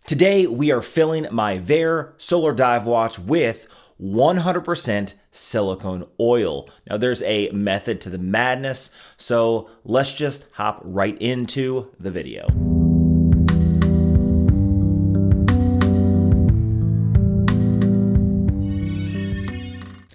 Today, we are filling my Vaer solar dive watch with 100% silicone oil. Now, there's a method to the madness, so let's just hop right into the video.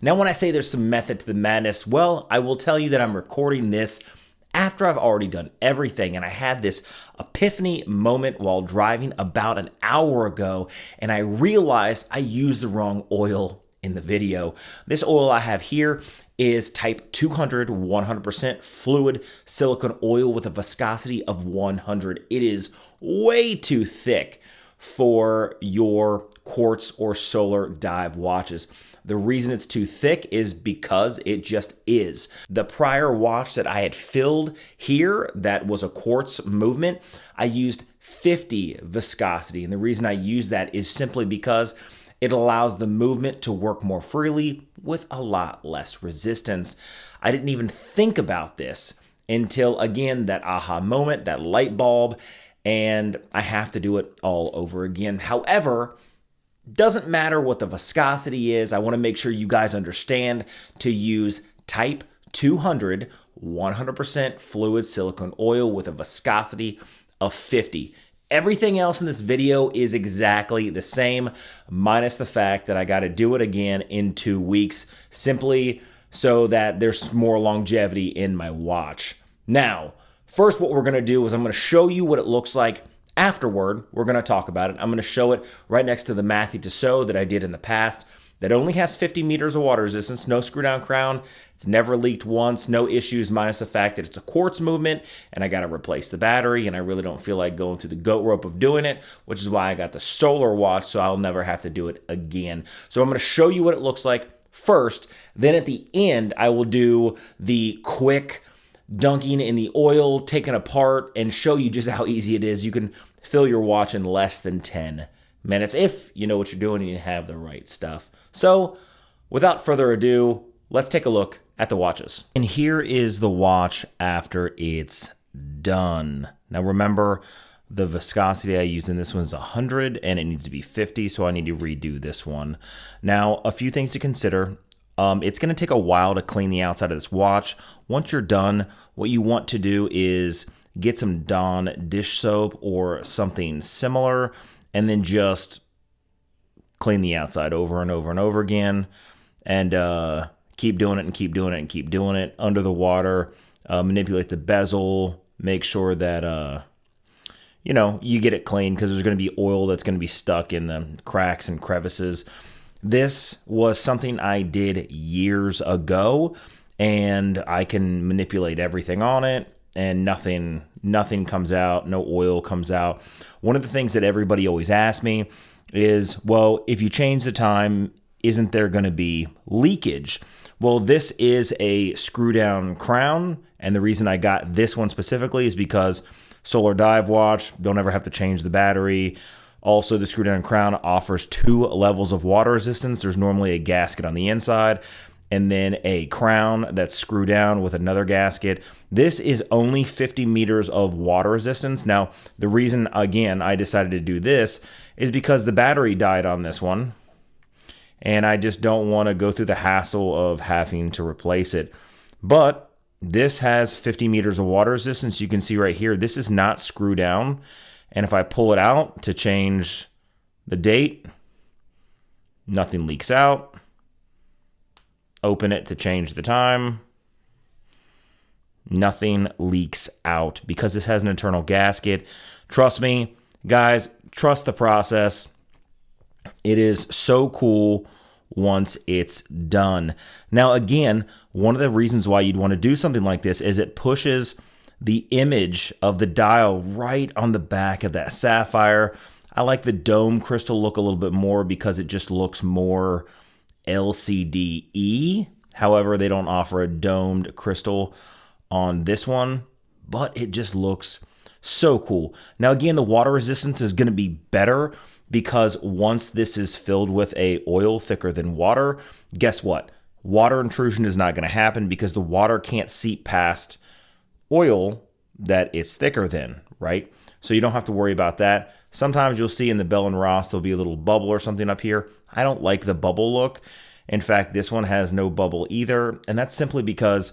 Now, when I say there's some method to the madness, well, I will tell you that I'm recording this after I've already done everything, and I had this epiphany moment while driving about an hour ago, and I realized I used the wrong oil in the video. This oil I have here is type 200 100% fluid silicone oil with a viscosity of 100. It is way too thick for your quartz or solar dive watches. The reason it's too thick is because it just is. The prior watch that I had filled here that was a quartz movement, I used 50 viscosity. And the reason I use that is simply because it allows the movement to work more freely with a lot less resistance. I didn't even think about this until, again, that aha moment, that light bulb, and I have to do it all over again. However, doesn't matter what the viscosity is. I want to make sure you guys understand to use type 200 100% fluid silicone oil with a viscosity of 50. Everything else in this video is exactly the same, minus the fact that I got to do it again in 2 weeks, simply so that there's more longevity in my watch. Now, first what we're going to do is I'm going to show you what it looks like. Afterward, we're going to talk about it. I'm going to show it right next to the Matthew Tissot that I did in the past that only has 50 meters of water resistance, no screw down crown. It's never leaked once, no issues, minus the fact that it's a quartz movement and I got to replace the battery and I really don't feel like going through the goat rope of doing it, which is why I got the solar watch so I'll never have to do it again. So I'm going to show you what it looks like first. Then at the end, I will do the quick dunking in the oil, taken apart, and show you just how easy it is. You can fill your watch in less than 10 minutes if you know what you're doing and you have the right stuff. So without further ado, let's take a look at the watches. And here is the watch after it's done. Now remember, the viscosity I use in this one is 100 and it needs to be 50, so I need to redo this one. Now, a few things to consider. It's going to take a while to clean the outside of this watch. Once you're done, what you want to do is get some Dawn dish soap or something similar, and then just clean the outside over and over and over again, and keep doing it and keep doing it and keep doing it under the water. Manipulate the bezel, make sure that you get it clean, because there's going to be oil that's going to be stuck in the cracks and crevices. This was something I did years ago, and I can manipulate everything on it, and nothing comes out, no oil comes out. One of the things that everybody always asks me is, well, if you change the time, isn't there going to be leakage? Well, this is a screw down crown, and the reason I got this one specifically is because solar dive watch, don't ever have to change the battery. Also, the screw down crown offers 2 levels of water resistance. There's normally a gasket on the inside and then a crown that's screwed down with another gasket. This is only 50 meters of water resistance. Now, the reason, again, I decided to do this is because the battery died on this one, and I just don't want to go through the hassle of having to replace it. But this has 50 meters of water resistance. You can see right here, this is not screwed down. And if I pull it out to change the date, nothing leaks out. Open it to change the time. Nothing leaks out because this has an internal gasket. Trust me, guys, trust the process. It is so cool once it's done. Now, again, one of the reasons why you'd want to do something like this is it pushes the image of the dial right on the back of that sapphire. I like the dome crystal look a little bit more because it just looks more LCD-y. However, they don't offer a domed crystal on this one, but it just looks so cool. Now, again, the water resistance is going to be better because once this is filled with a oil thicker than water, guess what? Water intrusion is not going to happen because the water can't seep past oil that it's thicker than, right? So you don't have to worry about that. Sometimes you'll see in the Bell & Ross there'll be a little bubble or something up here. I don't like the bubble look. In fact, this one has no bubble either, and that's simply because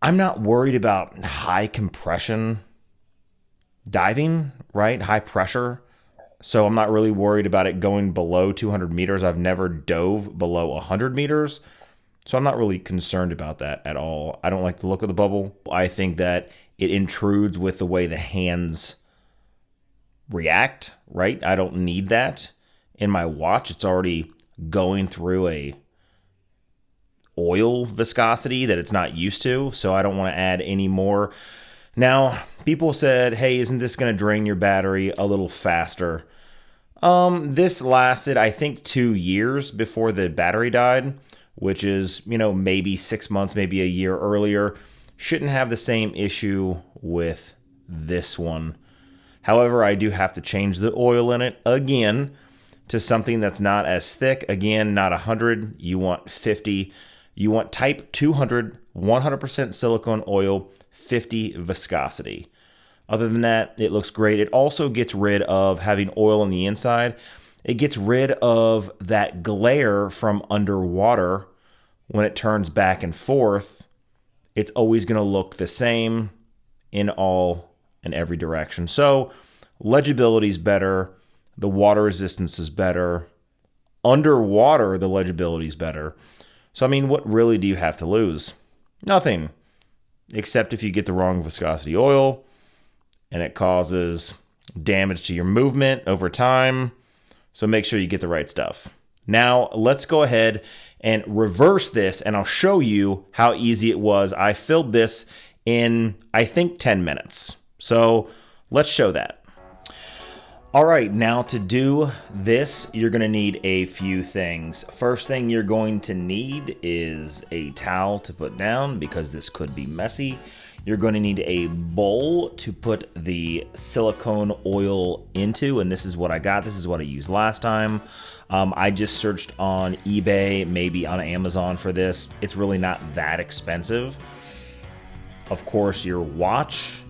I'm not worried about high compression diving, right? High pressure. So I'm not really worried about it going below 200 meters. I've never dove below 100 meters. So I'm not really concerned about that at all. I don't like the look of the bubble. I think that it intrudes with the way the hands react, right? I don't need that in my watch. It's already going through a oil viscosity that it's not used to, so I don't want to add any more. Now, people said, hey, isn't this going to drain your battery a little faster? This lasted, I think, 2 years before the battery died, which is, maybe 6 months, maybe a year earlier. Shouldn't have the same issue with this one. However, I do have to change the oil in it again to something that's not as thick. Again, not 100. You want 50. You want type 200, 100% silicone oil, 50 viscosity. Other than that, it looks great. It also gets rid of having oil on the inside. It gets rid of that glare from underwater when it turns back and forth. It's always going to look the same in all and every direction. So legibility is better. The water resistance is better. Underwater, the legibility is better. So, what really do you have to lose? Nothing. Except if you get the wrong viscosity oil and it causes damage to your movement over time. So make sure you get the right stuff. Now, let's go ahead and reverse this, and I'll show you how easy it was. I filled this in, I think, 10 minutes. So let's show that. All right, now to do this, you're going to need a few things. First thing you're going to need is a towel to put down because this could be messy. You're going to need a bowl to put the silicone oil into, and this is what I got. This is what I used last time. I just searched on eBay, maybe on Amazon for this. It's really not that expensive. Of course, your watch.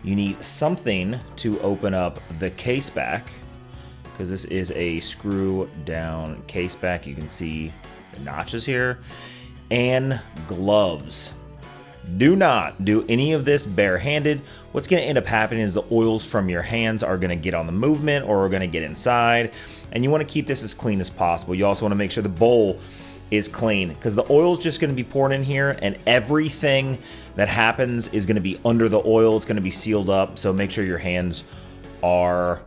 You need something to open up the case back because this is a screw down case back. You can see the notches here. And gloves. Do not do any of this barehanded. What's going to end up happening is the oils from your hands are going to get on the movement or are going to get inside. And you want to keep this as clean as possible. You also want to make sure the bowl is clean because the oil is just going to be poured in here and everything that happens is going to be under the oil. It's going to be sealed up. So make sure your hands are,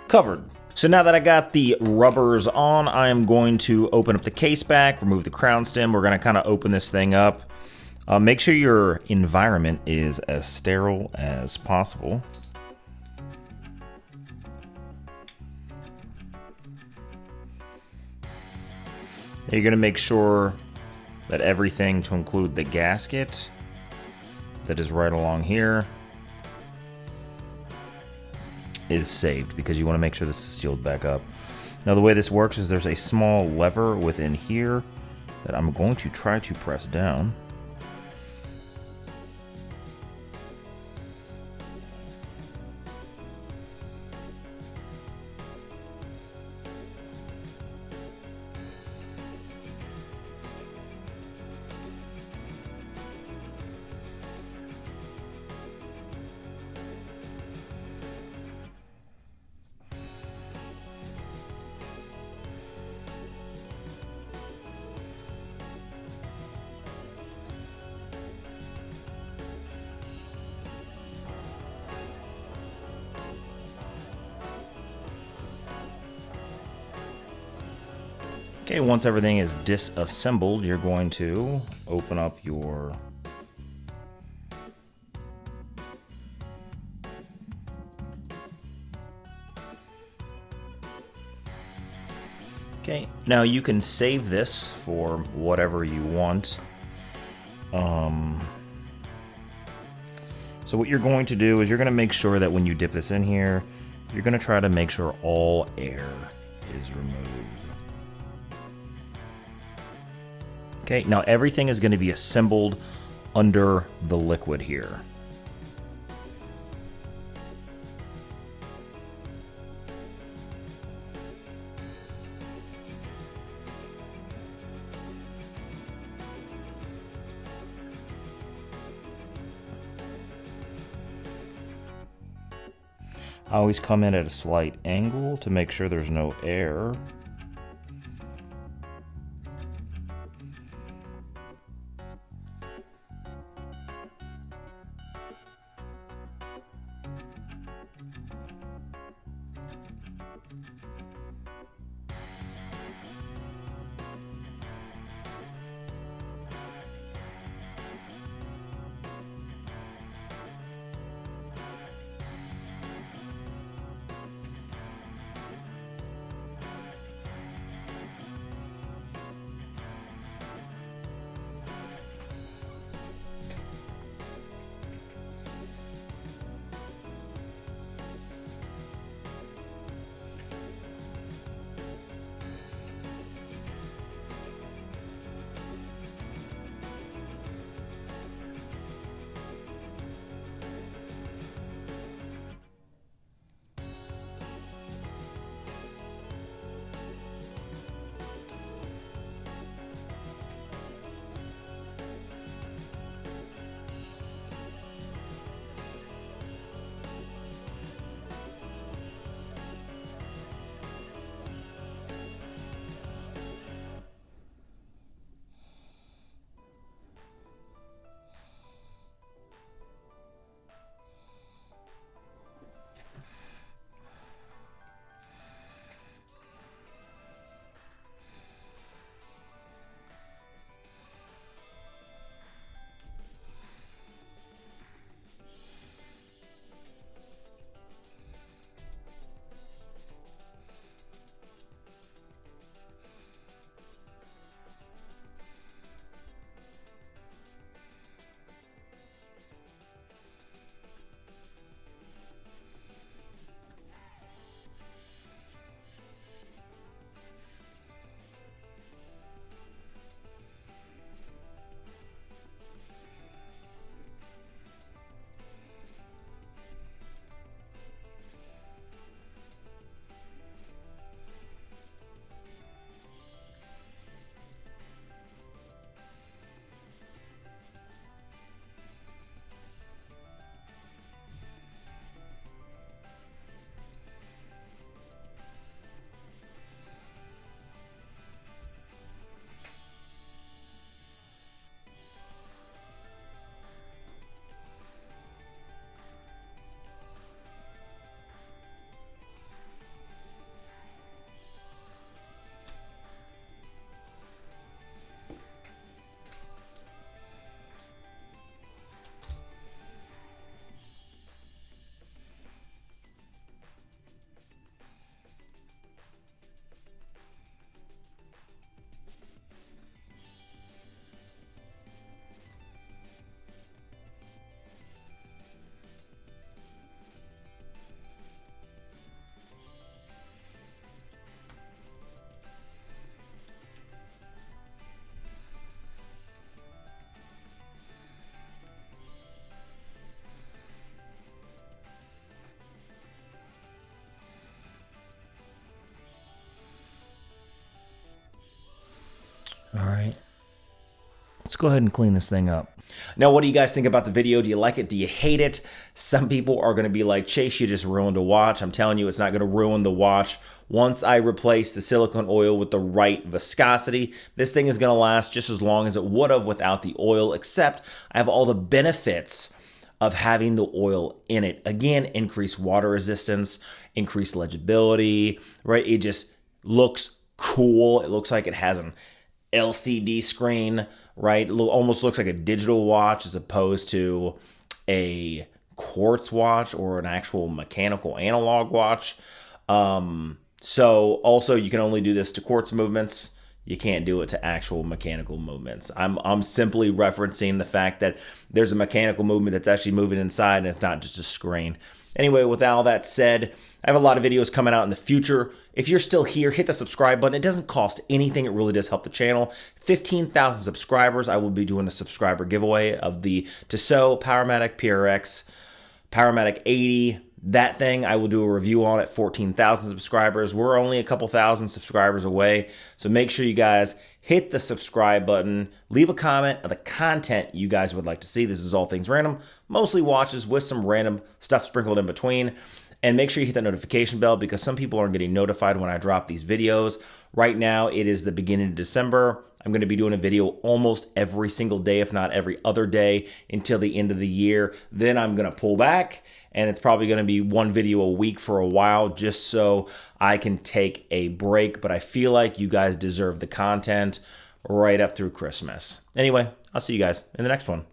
covered. So now that I got the rubbers on, I am going to open up the case back, remove the crown stem. We're going to kind of open this thing up. Make sure your environment is as sterile as possible. You're going to make sure that everything, to include the gasket that is right along here, is saved because you want to make sure this is sealed back up. Now the way this works is there's a small lever within here that I'm going to try to press down. Okay, once everything is disassembled, you're going to open up your Okay, now you can save this for whatever you want. So what you're going to do is you're going to make sure that when you dip this in here, you're going to try to make sure all air is removed. Okay, now everything is going to be assembled under the liquid here. I always come in at a slight angle to make sure there's no air. All right, let's go ahead and clean this thing up. Now, what do you guys think about the video? Do you like it? Do you hate it? Some people are going to be like, Chase, you just ruined a watch. I'm telling you, it's not going to ruin the watch. Once I replace the silicone oil with the right viscosity, this thing is going to last just as long as it would have without the oil, except I have all the benefits of having the oil in it. Again, increased water resistance, increased legibility, right? It just looks cool. It looks like it has an LCD screen, right? It almost looks like a digital watch as opposed to a quartz watch or an actual mechanical analog watch. So also you can only do this to quartz movements. You can't do it to actual mechanical movements. I'm simply referencing the fact that there's a mechanical movement that's actually moving inside and it's not just a screen. Anyway, with all that said, I have a lot of videos coming out in the future. If you're still here, hit the subscribe button. It doesn't cost anything. It really does help the channel. 15,000 subscribers, I will be doing a subscriber giveaway of the Tissot Powermatic PRX Powermatic 80. That thing, I will do a review on at 14,000 subscribers. We're only a couple thousand subscribers away. So make sure you guys hit the subscribe button. Leave a comment of the content you guys would like to see. This is All Things Random. Mostly watches with some random stuff sprinkled in between. And make sure you hit that notification bell because some people aren't getting notified when I drop these videos. Right now, it is the beginning of December. I'm going to be doing a video almost every single day, if not every other day, until the end of the year. Then I'm going to pull back, and it's probably going to be one video a week for a while just so I can take a break. But I feel like you guys deserve the content right up through Christmas. Anyway, I'll see you guys in the next one.